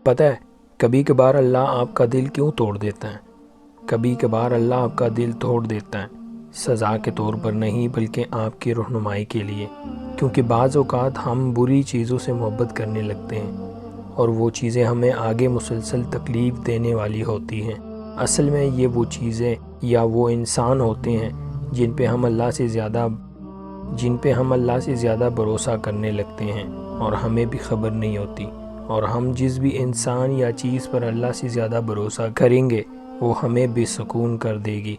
پتہ ہے کبھی کبھار اللہ آپ کا دل کیوں توڑ دیتا ہے؟ کبھی کبھار اللہ آپ کا دل توڑ دیتا ہے سزا کے طور پر نہیں، بلکہ آپ کی رہنمائی کے لیے، کیونکہ بعض اوقات ہم بری چیزوں سے محبت کرنے لگتے ہیں اور وہ چیزیں ہمیں آگے مسلسل تکلیف دینے والی ہوتی ہیں۔ اصل میں یہ وہ چیزیں یا وہ انسان ہوتے ہیں جن پہ ہم اللہ سے زیادہ بھروسہ کرنے لگتے ہیں اور ہمیں بھی خبر نہیں ہوتی، اور ہم جس بھی انسان یا چیز پر اللہ سے زیادہ بھروسہ کریں گے وہ ہمیں بے سکون کر دے گی،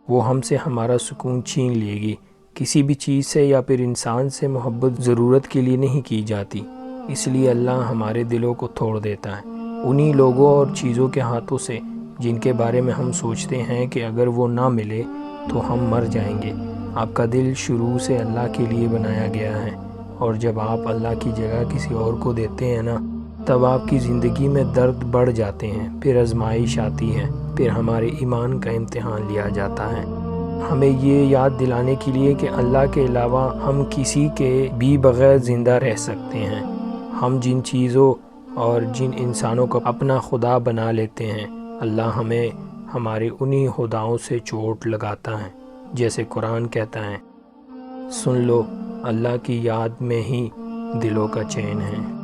وہ ہم سے ہمارا سکون چھین لے گی۔ کسی بھی چیز سے یا پھر انسان سے محبت ضرورت کے لیے نہیں کی جاتی، اس لیے اللہ ہمارے دلوں کو توڑ دیتا ہے انہی لوگوں اور چیزوں کے ہاتھوں سے جن کے بارے میں ہم سوچتے ہیں کہ اگر وہ نہ ملے تو ہم مر جائیں گے۔ آپ کا دل شروع سے اللہ کے لیے بنایا گیا ہے، اور جب آپ اللہ کی جگہ کسی اور کو دیتے ہیں نا، تب آپ کی زندگی میں درد بڑھ جاتے ہیں، پھر آزمائش آتی ہے، پھر ہمارے ایمان کا امتحان لیا جاتا ہے۔ ہمیں یہ یاد دلانے کے لیے کہ اللہ کے علاوہ ہم کسی کے بھی بغیر زندہ رہ سکتے ہیں۔ ہم جن چیزوں اور جن انسانوں کو اپنا خدا بنا لیتے ہیں، اللہ ہمیں ہمارے انہی خداؤں سے چوٹ لگاتا ہے، جیسے قرآن کہتا ہے، سن لو اللہ کی یاد میں ہی دلوں کا چین ہے۔